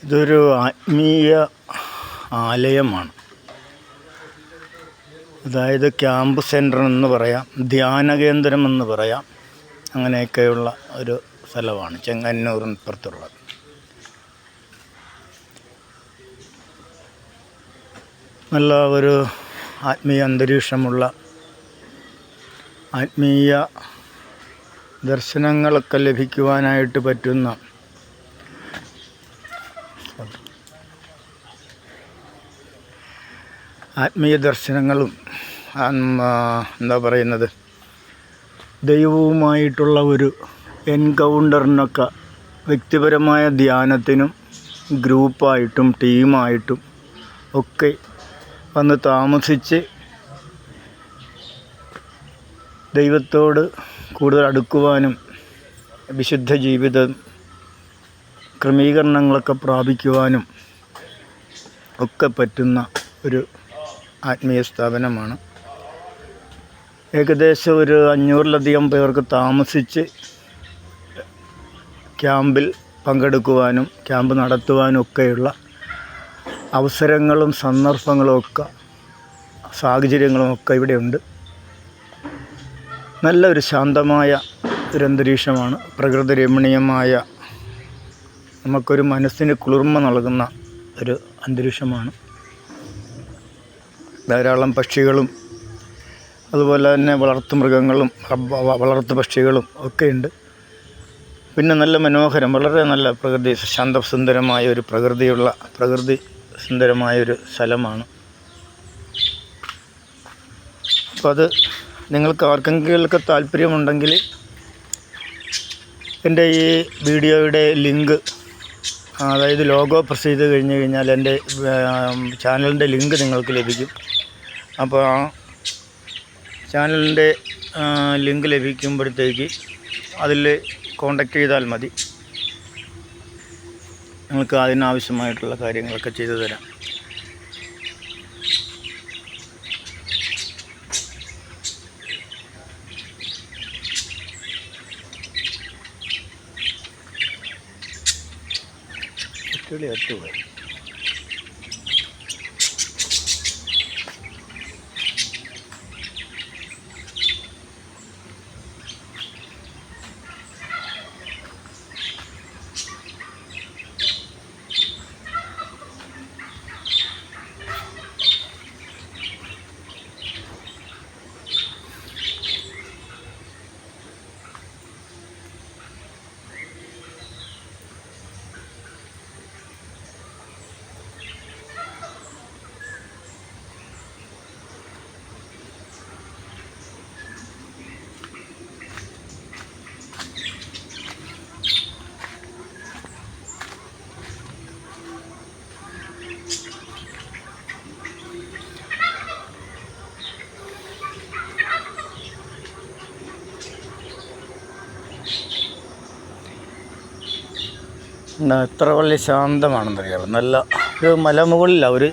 ഇതൊരു ആത്മീയ ആലയമാണ്. അതായത് ക്യാമ്പ് സെൻ്റർ എന്ന് പറയാം, ധ്യാന കേന്ദ്രം എന്ന് പറയാം. അങ്ങനെയൊക്കെയുള്ള ഒരു സ്ഥലമാണ് ചെങ്ങന്നൂരിന് പുറത്തുള്ളത്. നല്ല ഒരു ആത്മീയ അന്തരീക്ഷമുള്ള, ആത്മീയ ദർശനങ്ങളൊക്കെ ലഭിക്കുവാനായിട്ട് പറ്റുന്ന ആത്മീയ ദർശനങ്ങളും ദൈവവുമായിട്ടുള്ള ഒരു എൻകൗണ്ടറിനൊക്കെ വ്യക്തിപരമായ ധ്യാനത്തിനും ഗ്രൂപ്പായിട്ടും ടീമായിട്ടും ഒക്കെ വന്ന് താമസിച്ച് ദൈവത്തോട് കൂടുതൽ അടുക്കുവാനും വിശുദ്ധ ജീവിതം ക്രമീകരണങ്ങളൊക്കെ പ്രാപിക്കുവാനും ഒക്കെ പറ്റുന്ന ഒരു ആത്മീയ സ്ഥാപനമാണ്. ഏകദേശം ഒരു 500-ലധികം പേർക്ക് താമസിച്ച് ക്യാമ്പിൽ പങ്കെടുക്കുവാനും ക്യാമ്പ് നടത്തുവാനും ഒക്കെയുള്ള അവസരങ്ങളും സന്ദർഭങ്ങളുമൊക്കെ സാഹചര്യങ്ങളുമൊക്കെ ഇവിടെയുണ്ട്. നല്ലൊരു ശാന്തമായ ഒരു അന്തരീക്ഷമാണ്. പ്രകൃതി രമണീയമായ, നമുക്കൊരു മനസ്സിന് കുളിർമ നൽകുന്ന ഒരു അന്തരീക്ഷമാണ്. ധാരാളം പക്ഷികളും അതുപോലെ തന്നെ വളർത്തുമൃഗങ്ങളും വളർത്തു പക്ഷികളും ഒക്കെയുണ്ട്. പിന്നെ നല്ല മനോഹരം, വളരെ നല്ല പ്രകൃതി ശാന്തസുന്ദരമായ ഒരു പ്രകൃതി സുന്ദരമായൊരു സ്ഥലമാണ്. അപ്പോൾ അത് നിങ്ങൾക്ക് ആർക്കെങ്കിലുമൊക്കെ താല്പര്യമുണ്ടെങ്കിൽ എൻ്റെ ഈ വീഡിയോയുടെ ലിങ്ക്, അതായത് ലോഗോ പ്രസ് ചെയ്ത് കഴിഞ്ഞാൽ എൻ്റെ ചാനലിൻ്റെ ലിങ്ക് നിങ്ങൾക്ക് ലഭിക്കും. അപ്പോൾ ആ ചാനലിൻ്റെ ലിങ്ക് ലഭിക്കുമ്പോഴത്തേക്ക് അതിൽ കോണ്ടാക്ട് ചെയ്താൽ മതി. നിങ്ങൾക്ക് അതിനാവശ്യമായിട്ടുള്ള കാര്യങ്ങളൊക്കെ ചെയ്തു തരാം. അറ്റുപോയി എത്ര വലിയ ശാന്തമാണെന്നറിയാമോ. നല്ല ഒരു മലമുകളിലാണ്, ഒരു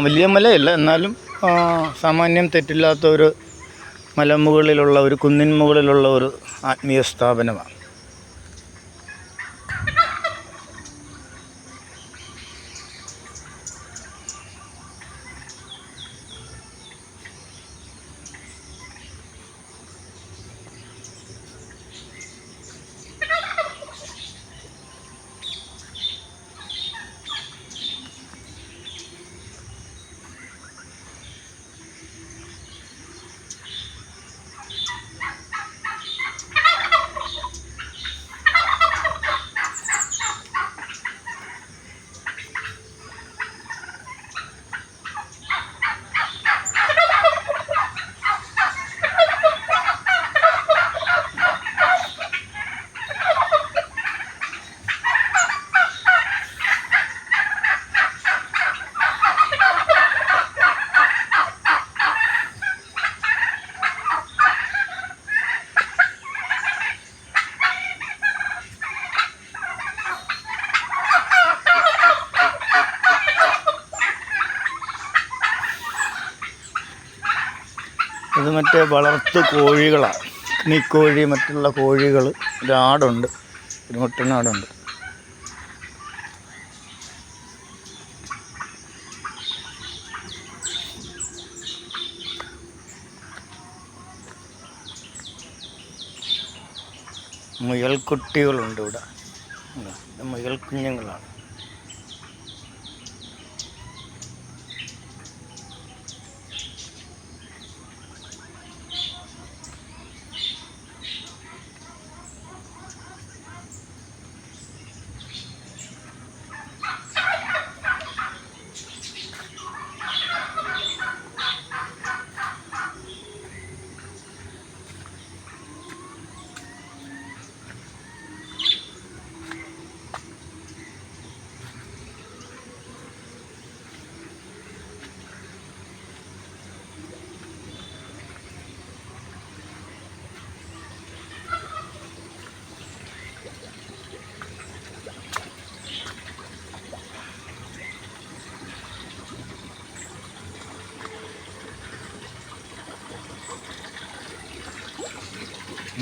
വലിയ മലയല്ല, എന്നാലും സാമാന്യം തെറ്റില്ലാത്ത ഒരു മലമുകളിലുള്ള, ഒരു കുന്നിൻ മുകളിലുള്ള ഒരു ആത്മീയ സ്ഥാപനമാണ്. ഇത് മറ്റേ വളർത്തു കോഴികളാണ്, കിണിക്കോഴി, മറ്റുള്ള കോഴികൾ. ഒരാടുണ്ട്, ഒരു മുട്ടനാടുണ്ട്. മുയൽക്കുട്ടികളുണ്ട് ഇവിടെ. ഇത് മുയൽ കുഞ്ഞുങ്ങളാണ്.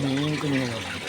മീൻ കുഞ്ഞുങ്ങളുണ്ട്.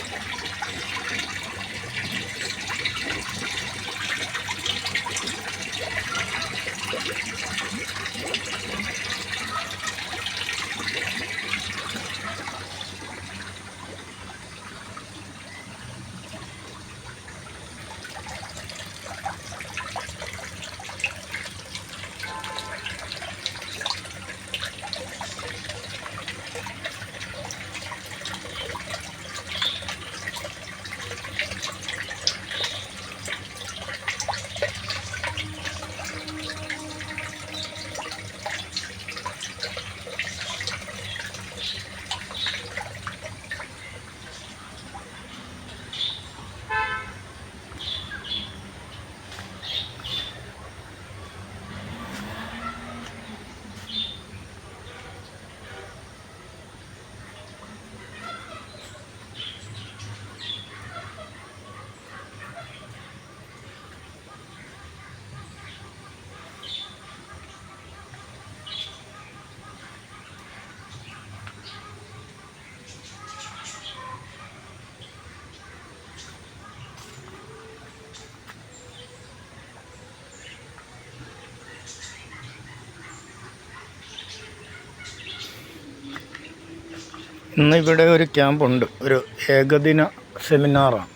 ഇന്നിവിടെ ഒരു ക്യാമ്പുണ്ട്, ഒരു ഏകദിന സെമിനാറാണ്.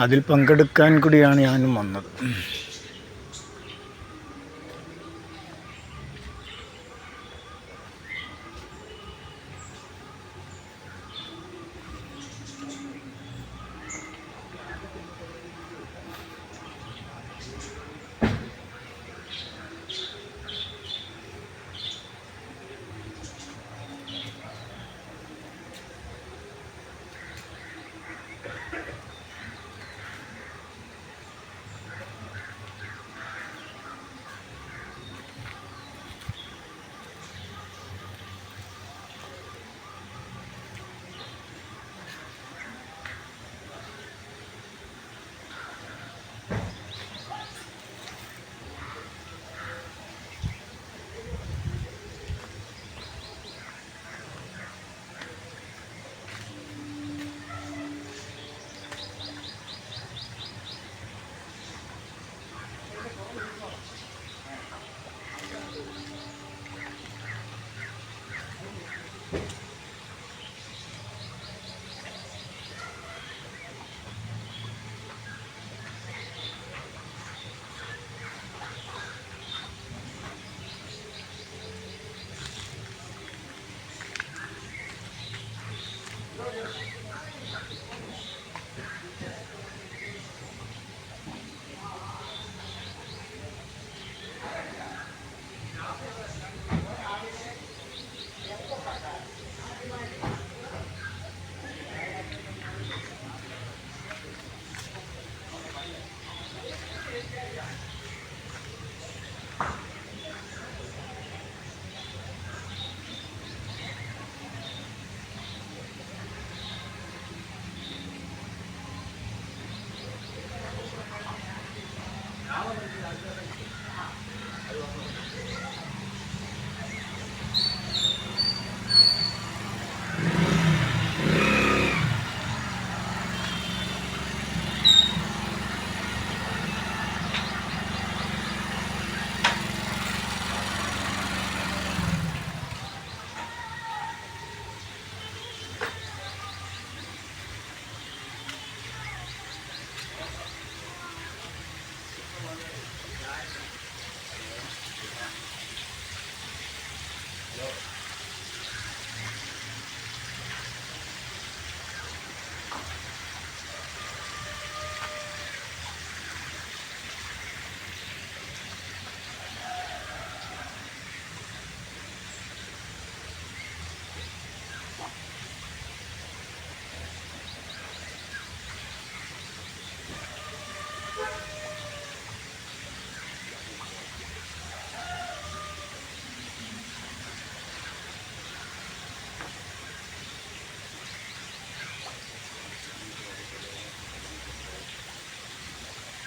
അതിൽ പങ്കെടുക്കാൻ കൂടിയാണ് ഞാനും വന്നത്.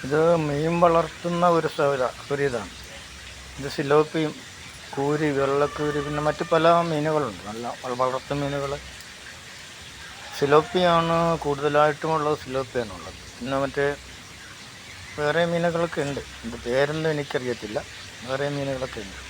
ഇത് മീൻ വളർത്തുന്ന ഒരിതാണ്. ഇത് സിലോപ്പിയും കൂരി, വെള്ളക്കൂരി, പിന്നെ മറ്റ് പല മീനുകളുണ്ട്. നല്ല വളർത്തു മീനുകൾ സിലോപ്പിയാണ് കൂടുതലായിട്ടുമുള്ളത്. സിലോപ്പിയാണുള്ളത്. പിന്നെ മറ്റേ വേറെ മീനുകളൊക്കെ ഉണ്ട്. എൻ്റെ പേരൊന്നും എനിക്കറിയത്തില്ല. വേറെ മീനുകളൊക്കെ ഉണ്ട്.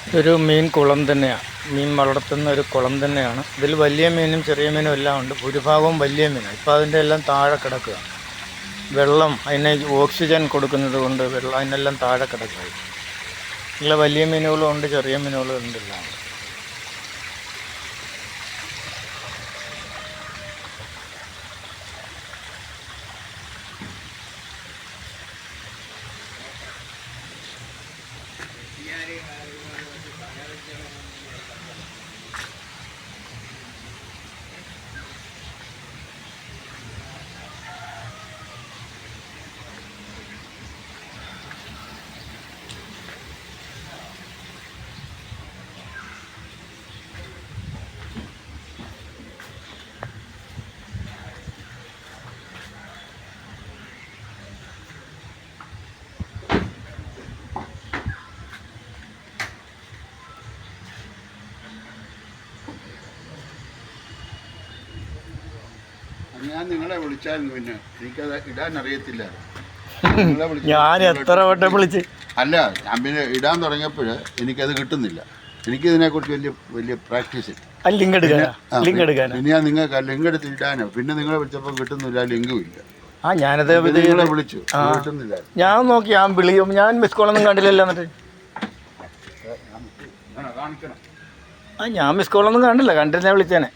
ഇതൊരു മീൻ കുളം തന്നെയാണ്. മീൻ വളർത്തുന്ന ഒരു കുളം തന്നെയാണ്. ഇതിൽ വലിയ മീനും ചെറിയ മീനും എല്ലാം ഉണ്ട്. ഭൂരിഭാഗവും വലിയ മീനാണ്. ഇപ്പോൾ അതിൻ്റെ എല്ലാം താഴെ കിടക്കുക. വെള്ളം അതിന് ഓക്സിജൻ കൊടുക്കുന്നത് കൊണ്ട് വെള്ളം അതിനെല്ലാം താഴെ കിടക്കുക. നല്ല വലിയ മീനുകളും ഉണ്ട്, ചെറിയ മീനുകളും ഉണ്ട്, എല്ലാം ഉണ്ട്. ഞാൻ നിങ്ങളെ വിളിച്ചായിരുന്നു, പിന്നെ എനിക്കത് ഇടാൻ അറിയത്തില്ല. ഞാൻ എത്ര വട്ടം വിളിച്ച് അല്ല, ഞാൻ പിന്നെ ഇടാൻ തുടങ്ങിയപ്പോൾ എനിക്കത് കിട്ടുന്നില്ല. എനിക്കിതിനെക്കുറിച്ച് വലിയ പ്രാക്ടീസ് ഇല്ല. പിന്നെ ഞാൻ നിങ്ങൾക്ക് ലിങ്ക് എടുത്ത് ഇടാനോ, പിന്നെ നിങ്ങളെ വിളിച്ചപ്പോൾ കിട്ടുന്നില്ല, ലിങ്കും ഇല്ല. ഞാനത് നിങ്ങളെ വിളിച്ചു, കിട്ടുന്നില്ല. ഞാൻ നോക്കി, ഞാൻ മിസ് കോളൊന്നും കണ്ടില്ലല്ലോ. എന്നിട്ട് കാണിക്കണം. ഞാൻ മിസ് കോളൊന്നും കണ്ടില്ല. കണ്ടിരുന്ന വിളിച്ചേനെ.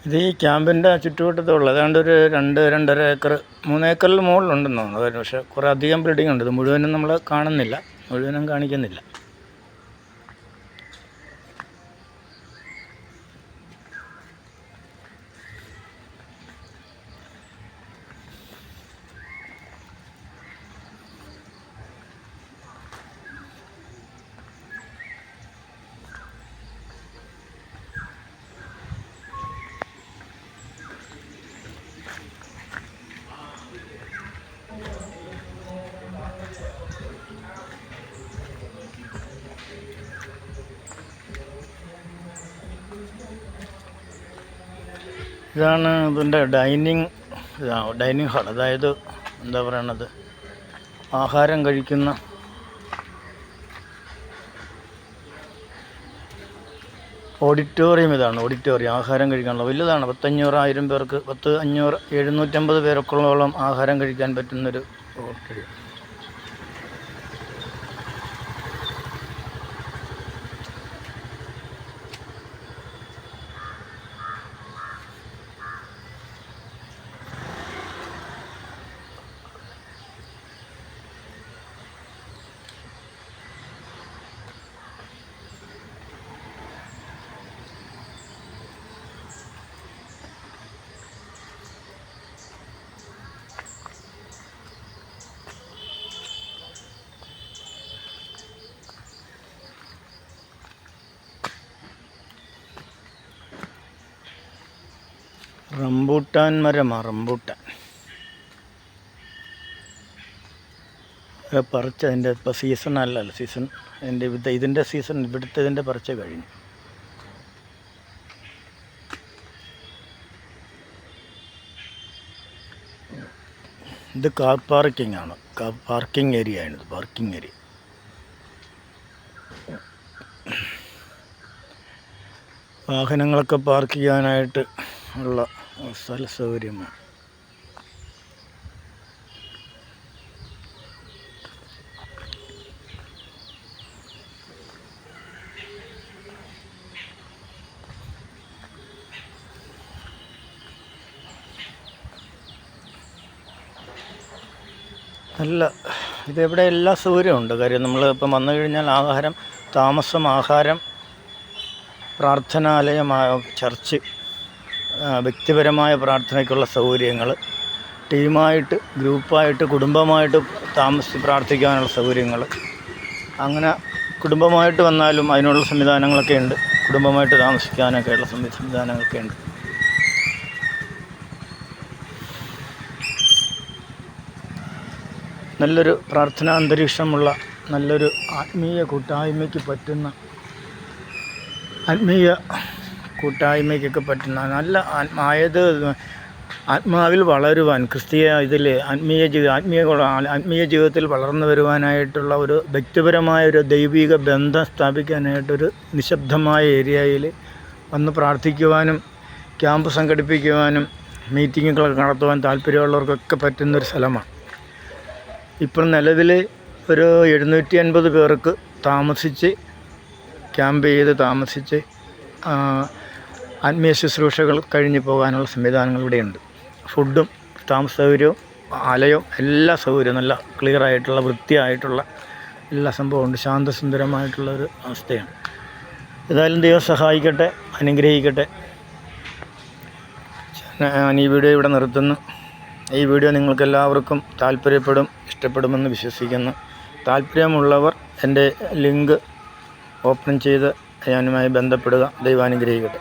ഇത് ഈ ക്യാമ്പിൻ്റെ ചുറ്റുവട്ടത്തുള്ള ഏതാണ്ട് ഒരു 2-2.5 ഏക്കർ, 3 ഏക്കറിൽ മുകളിലുണ്ടെന്ന് തോന്നുന്നു. പക്ഷേ കുറേ അധികം ബിൽഡിംഗ് ഉണ്ട്. ഇത് മുഴുവനും നമ്മൾ കാണുന്നില്ല, മുഴുവനും കാണിക്കുന്നില്ല. ഇതാണ് ഇതിൻ്റെ ഡൈനിങ് ഹാൾ. അതായത് എന്താ പറയണത്, ആഹാരം കഴിക്കുന്ന ഓഡിറ്റോറിയം. ഇതാണ് ഓഡിറ്റോറിയം, ആഹാരം കഴിക്കാനുള്ള വലുതാണ്. 500-1000 പേർക്ക്, 500-750 പേർക്കുള്ളോളം ആഹാരം കഴിക്കാൻ പറ്റുന്നൊരു ഓഡിറ്റോറിയം. റംബൂട്ടാൻ മരമാണ്. റംബൂട്ടാൻ പറിച്ച് അതിൻ്റെ ഇപ്പോൾ സീസൺ അല്ലല്ലോ, സീസൺ ഇതിൻ്റെ സീസൺ ഇവിടുത്തെ ഇതിൻ്റെ പറിച്ച് കഴിഞ്ഞു. ഇത് കാർ പാർക്കിംഗ് ആണ്, പാർക്കിംഗ് ഏരിയ ആണ്. പാർക്കിംഗ് ഏരിയ വാഹനങ്ങളൊക്കെ പാർക്ക് ചെയ്യാനായിട്ട് ഉള്ള സ്ഥല സൗകര്യമാണ്. നല്ല ഇതെവിടെ എല്ലാ സൗകര്യമുണ്ട്. കാര്യം നമ്മൾ ഇപ്പം വന്നു കഴിഞ്ഞാൽ താമസം, ആഹാരം, പ്രാർത്ഥനാലയമായ ചർച്ച്, വ്യക്തിപരമായ പ്രാർത്ഥനയ്ക്കുള്ള സൗകര്യങ്ങൾ, ടീമായിട്ട്, ഗ്രൂപ്പായിട്ട്, കുടുംബമായിട്ട് പ്രാർത്ഥിക്കാനുള്ള സൗകര്യങ്ങൾ, അങ്ങനെ കുടുംബമായിട്ട് വന്നാലും അതിനുള്ള സംവിധാനങ്ങളൊക്കെ ഉണ്ട്. കുടുംബമായിട്ട് താമസിക്കാനൊക്കെയുള്ള സംവിധാനങ്ങളൊക്കെ ഉണ്ട്. നല്ലൊരു പ്രാർത്ഥനാ അന്തരീക്ഷമുള്ള, നല്ലൊരു ആത്മീയ കൂട്ടായ്മയ്ക്കൊക്കെ പറ്റുന്ന നല്ല ആത്മാവിൽ വളരുവാൻ, ആത്മീയ ജീവിതത്തിൽ വളർന്നു വരുവാനായിട്ടുള്ള ഒരു വ്യക്തിപരമായ ഒരു ദൈവിക ബന്ധം സ്ഥാപിക്കാനായിട്ടൊരു നിശബ്ദമായ ഏരിയയിൽ വന്ന് പ്രാർത്ഥിക്കുവാനും ക്യാമ്പ് സംഘടിപ്പിക്കുവാനും മീറ്റിങ്ങുകളൊക്കെ നടത്തുവാൻ താല്പര്യമുള്ളവർക്കൊക്കെ പറ്റുന്നൊരു സ്ഥലമാണ്. ഇപ്പോൾ നിലവിൽ ഒരു 750 പേർക്ക് ക്യാമ്പ് ചെയ്ത് താമസിച്ച് ആത്മീയ ശുശ്രൂഷകൾ കഴിഞ്ഞ് പോകാനുള്ള സംവിധാനങ്ങൾ ഇവിടെയുണ്ട്. ഫുഡും താമസ സൗകര്യവും ആലയവും എല്ലാ സൗകര്യവും നല്ല ക്ലിയറായിട്ടുള്ള, വൃത്തിയായിട്ടുള്ള എല്ലാ സംഭവമുണ്ട്. ശാന്തസുന്ദരമായിട്ടുള്ളൊരു അവസ്ഥയാണ്. ഏതായാലും ദൈവം സഹായിക്കട്ടെ, അനുഗ്രഹിക്കട്ടെ. ഞാൻ ഈ വീഡിയോ ഇവിടെ നിർത്തുന്നു. ഈ വീഡിയോ നിങ്ങൾക്കെല്ലാവർക്കും ഇഷ്ടപ്പെടുമെന്ന് വിശ്വസിക്കുന്നു. താല്പര്യമുള്ളവർ എൻ്റെ ലിങ്ക് ഓപ്പൺ ചെയ്ത് ഞാനുമായി ബന്ധപ്പെടുക. ദൈവം അനുഗ്രഹിക്കട്ടെ.